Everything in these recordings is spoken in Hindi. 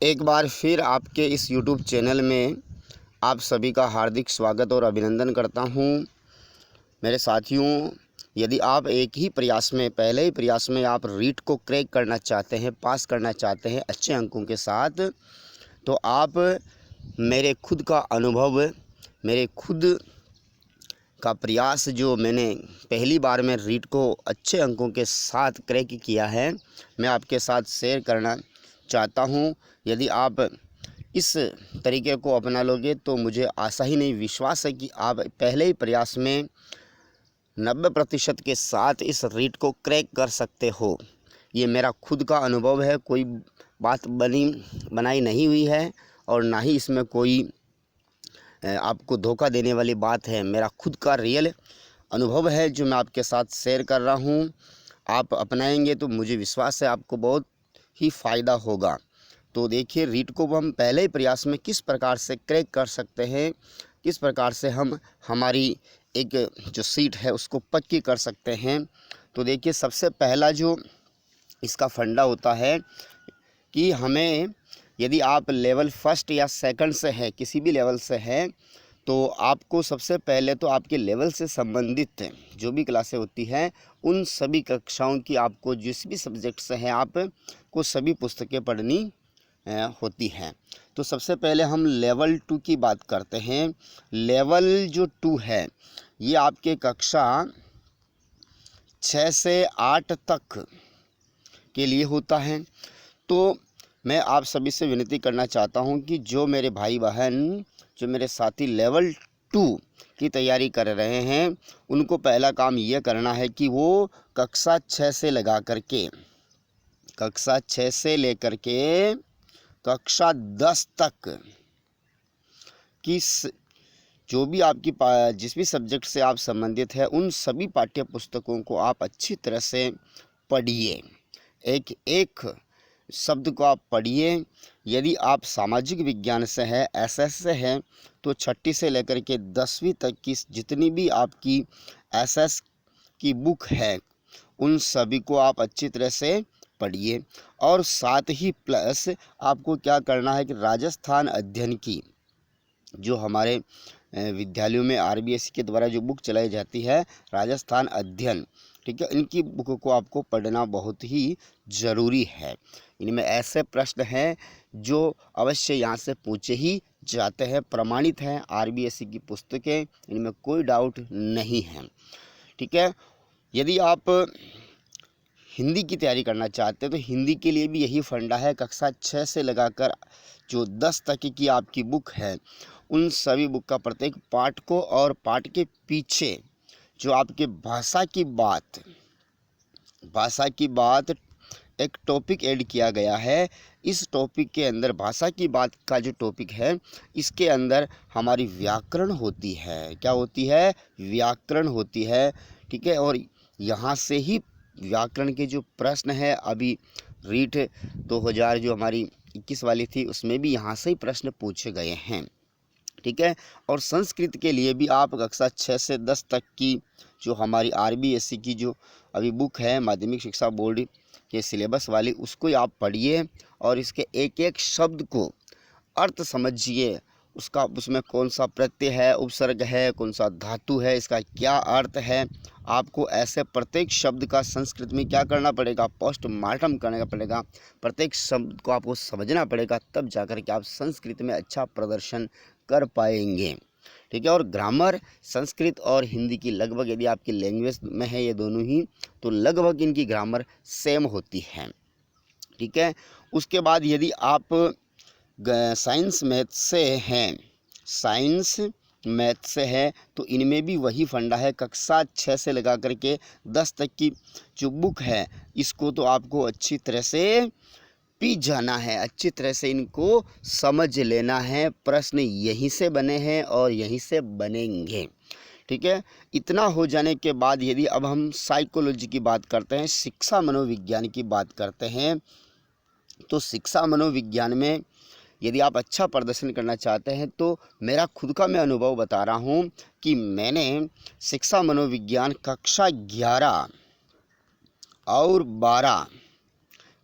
एक बार फिर आपके इस YouTube चैनल में आप सभी का हार्दिक स्वागत और अभिनंदन करता हूं। मेरे साथियों, यदि आप एक ही प्रयास में, पहले ही प्रयास में आप रीट को क्रैक करना चाहते हैं, पास करना चाहते हैं अच्छे अंकों के साथ, तो आप मेरे खुद का अनुभव, मेरे खुद का प्रयास जो मैंने पहली बार में रीट को अच्छे अंकों के साथ क्रैक किया है, मैं आपके साथ शेयर करना चाहता हूं। यदि आप इस तरीके को अपना लोगे तो मुझे आशा ही नहीं, विश्वास है कि आप पहले ही प्रयास में 90% के साथ इस रीट को क्रैक कर सकते हो। ये मेरा खुद का अनुभव है, कोई बात बनाई नहीं हुई है और ना ही इसमें कोई आपको धोखा देने वाली बात है। मेरा खुद का रियल अनुभव है जो मैं आपके साथ शेयर कर रहा हूँ। आप अपनाएंगे तो मुझे विश्वास है आपको बहुत ही फ़ायदा होगा। तो देखिए, रीट को हम पहले ही प्रयास में किस प्रकार से क्रैक कर सकते हैं, किस प्रकार से हम हमारी एक जो सीट है उसको पक्की कर सकते हैं। तो देखिए, सबसे पहला जो इसका फंडा होता है कि हमें, यदि आप लेवल फर्स्ट या सेकंड से है, किसी भी लेवल से है, तो आपको सबसे पहले तो आपके लेवल से संबंधित जो भी क्लासें होती हैं उन सभी कक्षाओं की, आपको जिस भी सब्जेक्ट से है आपको सभी पुस्तकें पढ़नी होती हैं। तो सबसे पहले हम लेवल 2 की बात करते हैं। लेवल जो 2 है ये आपके कक्षा 6 से 8 तक के लिए होता है। तो मैं आप सभी से विनती करना चाहता हूं कि जो मेरे भाई बहन, जो मेरे साथी लेवल 2 की तैयारी कर रहे हैं, उनको पहला काम ये करना है कि वो कक्षा 6 से लगा करके, कक्षा 6 से लेकर के कक्षा 10 तक की जो भी आपकी जिस भी सब्जेक्ट से आप संबंधित है उन सभी पाठ्य पुस्तकों को आप अच्छी तरह से पढ़िए। एक एक शब्द को आप पढ़िए। यदि आप सामाजिक विज्ञान से है, एसएस से है, तो 6ठी से लेकर के 10वीं तक की जितनी भी आपकी एसएस की बुक है उन सभी को आप अच्छी तरह से पढ़िए। और साथ ही प्लस आपको क्या करना है कि राजस्थान अध्ययन की जो हमारे विद्यालयों में आरबीएसई के द्वारा जो बुक चलाई जाती है, राजस्थान अध्ययन, ठीक है, इनकी बुक को आपको पढ़ना बहुत ही ज़रूरी है। इनमें ऐसे प्रश्न हैं जो अवश्य यहाँ से पूछे ही जाते हैं, प्रमाणित हैं आरबीएसई की पुस्तकें, इनमें कोई डाउट नहीं है, ठीक है। यदि आप हिंदी की तैयारी करना चाहते हैं तो हिंदी के लिए भी यही फंडा है। कक्षा 6 से लगाकर जो 10 तक की आपकी बुक है उन सभी बुक का प्रत्येक पाठ को और पाठ के पीछे जो आपके भाषा की बात एक टॉपिक ऐड किया गया है। इस टॉपिक के अंदर, भाषा की बात का जो टॉपिक है, इसके अंदर हमारी व्याकरण होती है। क्या होती है? व्याकरण होती है, ठीक है। और यहाँ से ही व्याकरण के जो प्रश्न है, अभी रीट 2000 जो हमारी 21 वाली थी उसमें भी यहाँ से ही प्रश्न पूछे गए हैं, ठीक है। और संस्कृत के लिए भी आप कक्षा 6 से 10 तक की जो हमारी आरबीएसई की जो अभी बुक है, माध्यमिक शिक्षा बोर्ड के सिलेबस वाली, उसको आप पढ़िए और इसके एक एक शब्द को अर्थ समझिए। उसमें कौन सा प्रत्यय है, उपसर्ग है, कौन सा धातु है, इसका क्या अर्थ है। आपको ऐसे प्रत्येक शब्द का संस्कृत में क्या करना पड़ेगा? पोस्टमार्टम करना पड़ेगा। प्रत्येक शब्द को आपको समझना पड़ेगा, तब जाकर के आप संस्कृत में अच्छा प्रदर्शन कर पाएंगे, ठीक है। और ग्रामर संस्कृत और हिंदी की लगभग, यदि आपकी लैंग्वेज में है ये दोनों ही, तो लगभग इनकी ग्रामर सेम होती है, ठीक है। उसके बाद यदि आप साइंस मैथ से हैं, साइंस मैथ से है, तो इनमें भी वही फंडा है। कक्षा 6 से लगा करके 10 तक की जो बुक है, इसको तो आपको अच्छी तरह से पी जाना है, अच्छी तरह से इनको समझ लेना है। प्रश्न यहीं से बने हैं और यहीं से बनेंगे, ठीक है। इतना हो जाने के बाद यदि अब हम साइकोलॉजी की बात करते हैं, शिक्षा मनोविज्ञान की बात करते हैं, तो शिक्षा मनोविज्ञान में यदि आप अच्छा प्रदर्शन करना चाहते हैं, तो मेरा खुद का मैं अनुभव बता रहा हूँ कि मैंने शिक्षा मनोविज्ञान कक्षा 11 और 12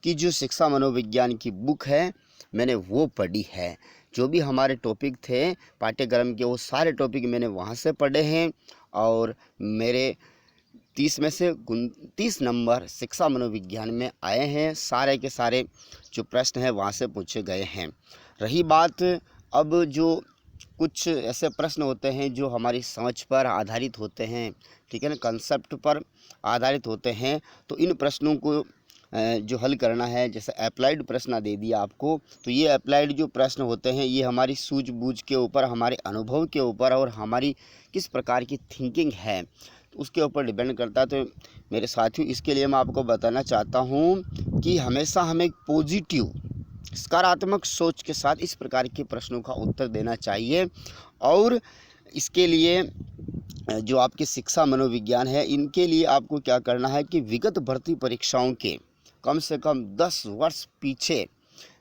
की जो शिक्षा मनोविज्ञान की बुक है मैंने वो पढ़ी है। जो भी हमारे टॉपिक थे पाठ्यक्रम के, वो सारे टॉपिक मैंने वहाँ से पढ़े हैं और मेरे 30 में से 29 नंबर शिक्षा मनोविज्ञान में आए हैं। सारे के सारे जो प्रश्न हैं वहाँ से पूछे गए हैं। रही बात अब जो कुछ ऐसे प्रश्न होते हैं जो हमारी समझ पर आधारित होते हैं, ठीक है ना, कंसेप्ट पर आधारित होते हैं, तो इन प्रश्नों को जो हल करना है, जैसे अप्लाइड प्रश्न दे दिया आपको, तो ये अप्लाइड जो प्रश्न होते हैं ये हमारी सूझबूझ के ऊपर, हमारे अनुभव के ऊपर और हमारी किस प्रकार की थिंकिंग है उसके ऊपर डिपेंड करता है। तो मेरे साथियों, इसके लिए मैं आपको बताना चाहता हूँ कि हमेशा हमें पॉजिटिव सकारात्मक सोच के साथ इस प्रकार के प्रश्नों का उत्तर देना चाहिए। और इसके लिए जो आपकी शिक्षा मनोविज्ञान है, इनके लिए आपको क्या करना है कि विगत भर्ती परीक्षाओं के कम से कम 10 वर्ष पीछे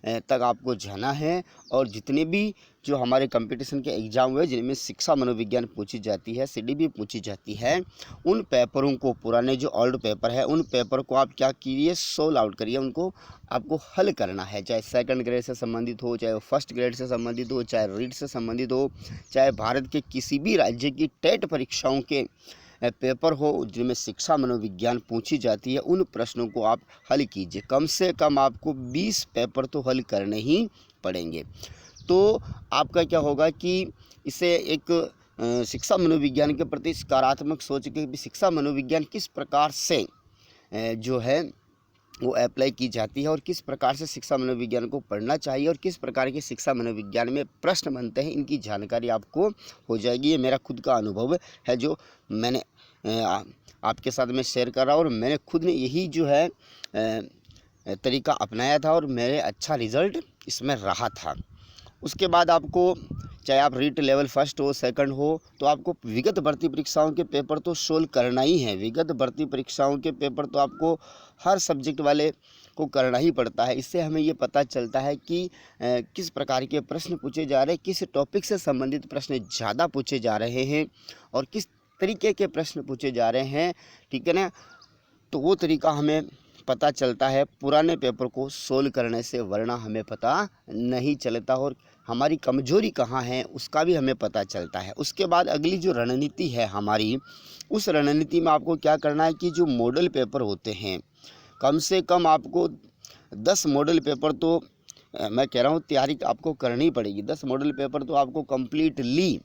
तक आपको जाना है और जितने भी जो हमारे कंपटीशन के एग्ज़ाम हुए जिनमें शिक्षा मनोविज्ञान पूछी जाती है, सीडीबी पूछी जाती है, उन पेपरों को, पुराने जो ओल्ड पेपर है, उन पेपर को आप क्या कीजिए, सोल्व आउट करिए, उनको आपको हल करना है। चाहे सेकंड ग्रेड से संबंधित हो, चाहे फर्स्ट ग्रेड से संबंधित हो, चाहे रीट से संबंधित हो, चाहे भारत के किसी भी राज्य की टेट परीक्षाओं के पेपर हो जिनमें शिक्षा मनोविज्ञान पूछी जाती है, उन प्रश्नों को आप हल कीजिए। कम से कम आपको 20 पेपर तो हल करने ही पड़ेंगे। तो आपका क्या होगा कि इसे एक शिक्षा मनोविज्ञान के प्रति सकारात्मक सोच के शिक्षा मनोविज्ञान किस प्रकार से जो है वो अप्लाई की जाती है और किस प्रकार से शिक्षा मनोविज्ञान को पढ़ना चाहिए और किस प्रकार के शिक्षा मनोविज्ञान में प्रश्न बनते हैं, इनकी जानकारी आपको हो जाएगी। ये मेरा खुद का अनुभव है जो मैंने आपके साथ में शेयर कर रहा हूँ और मैंने खुद ने यही जो है तरीका अपनाया था और मेरे अच्छा रिज़ल्ट इसमें रहा था। उसके बाद आपको, चाहे आप रीट लेवल फर्स्ट हो, सेकंड हो, तो आपको विगत भर्ती परीक्षाओं के पेपर तो सोल्व करना ही है। विगत भर्ती परीक्षाओं के पेपर तो आपको हर सब्जेक्ट वाले को करना ही पड़ता है। इससे हमें ये पता चलता है कि किस प्रकार के प्रश्न पूछे जा रहे हैं, किस टॉपिक से संबंधित प्रश्न ज़्यादा पूछे जा रहे हैं और किस तरीके के प्रश्न पूछे जा रहे हैं, ठीक है ना। तो वो तरीका हमें पता चलता है पुराने पेपर को सोल्व करने से, वरना हमें पता नहीं चलता और हमारी कमजोरी कहाँ है उसका भी हमें पता चलता है। उसके बाद अगली जो रणनीति है हमारी, उस रणनीति में आपको क्या करना है कि जो मॉडल पेपर होते हैं, कम से कम आपको 10 मॉडल पेपर तो मैं कह रहा हूँ तैयारी आपको करनी पड़ेगी। 10 मॉडल पेपर तो आपको कम्प्लीटली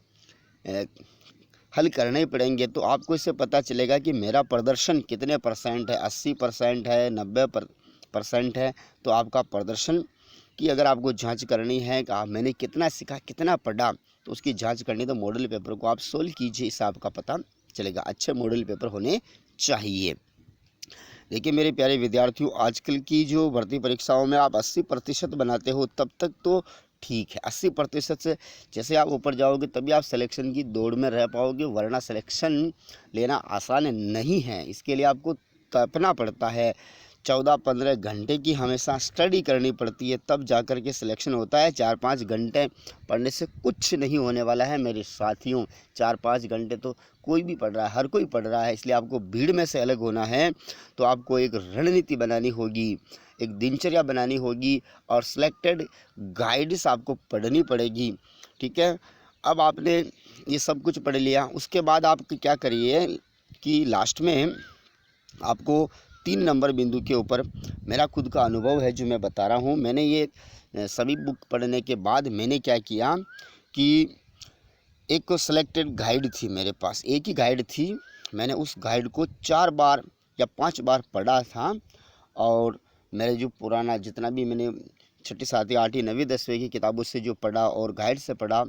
हल करने ही पड़ेंगे। तो आपको इससे पता चलेगा कि मेरा प्रदर्शन कितने परसेंट है, 80% है, 90% है। तो आपका प्रदर्शन की अगर आपको जांच करनी है कि मैंने कितना सीखा, कितना पढ़ा, तो उसकी जांच करनी, तो मॉडल पेपर को आप सोल्व कीजिए, इससे आपका पता चलेगा। अच्छे मॉडल पेपर होने चाहिए। देखिए मेरे प्यारे विद्यार्थियों, आजकल की जो भर्ती परीक्षाओं में आप 80% बनाते हो तब तक तो ठीक है। 80% से जैसे आप ऊपर जाओगे तभी आप सिलेक्शन की दौड़ में रह पाओगे, वरना सिलेक्शन लेना आसान नहीं है। इसके लिए आपको तपना पड़ता है, 14-15 घंटे की हमेशा स्टडी करनी पड़ती है, तब जाकर के सिलेक्शन होता है। 4-5 घंटे पढ़ने से कुछ नहीं होने वाला है मेरे साथियों। 4-5 घंटे तो कोई भी पढ़ रहा है, हर कोई पढ़ रहा है। इसलिए आपको भीड़ में से अलग होना है तो आपको एक रणनीति बनानी होगी, एक दिनचर्या बनानी होगी और सिलेक्टेड गाइड्स आपको पढ़नी पड़ेगी, ठीक है। अब आपने ये सब कुछ पढ़ लिया, उसके बाद आप क्या करिए कि लास्ट में आपको 3 नंबर बिंदु के ऊपर, मेरा खुद का अनुभव है जो मैं बता रहा हूँ। मैंने ये सभी बुक पढ़ने के बाद मैंने क्या किया कि एक सिलेक्टेड गाइड थी मेरे पास, एक ही गाइड थी। मैंने उस गाइड को 4 बार या 5 बार पढ़ा था और मेरे जो पुराना जितना भी मैंने 6ठी 7वीं 8वीं 9वीं 10वीं की किताबों से जो पढ़ा और गाइड से पढ़ा,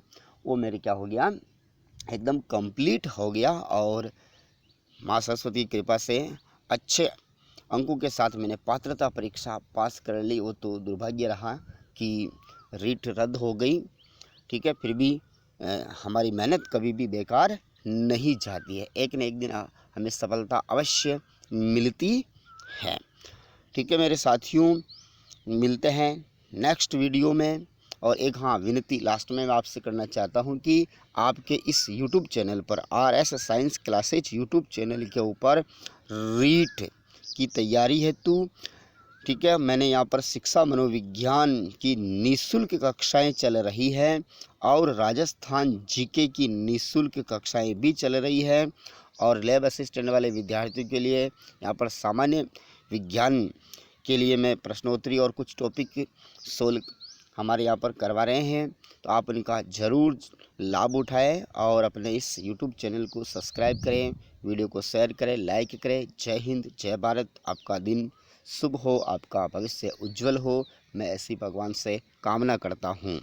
वो मेरे क्या हो गया, एकदम कंप्लीट हो गया और माँ सरस्वती की कृपा से अच्छे अंकों के साथ मैंने पात्रता परीक्षा पास कर ली। वो तो दुर्भाग्य रहा कि रीट रद्द हो गई, ठीक है। फिर भी हमारी मेहनत कभी भी बेकार नहीं जाती है, एक न एक दिन हमें सफलता अवश्य मिलती है, ठीक है मेरे साथियों। मिलते हैं नेक्स्ट वीडियो में। और एक विनती लास्ट में मैं आपसे करना चाहता हूं कि आपके इस YouTube चैनल पर RS science classes YouTube channel के ऊपर रीट की तैयारी हेतु ठीक है, मैंने यहाँ पर शिक्षा मनोविज्ञान की निःशुल्क कक्षाएं चल रही है और राजस्थान जीके की निःशुल्क कक्षाएं भी चल रही है। और लैब असिस्टेंट वाले विद्यार्थियों के लिए यहाँ पर सामान्य विज्ञान के लिए मैं प्रश्नोत्तरी और कुछ टॉपिक सोल्व हमारे यहाँ पर करवा रहे हैं। तो आप इनका ज़रूर लाभ उठाएं और अपने इस YouTube चैनल को सब्सक्राइब करें, वीडियो को शेयर करें, लाइक करें। जय हिंद, जय भारत। आपका दिन शुभ हो, आपका भविष्य उज्जवल हो, मैं ऐसी भगवान से कामना करता हूँ।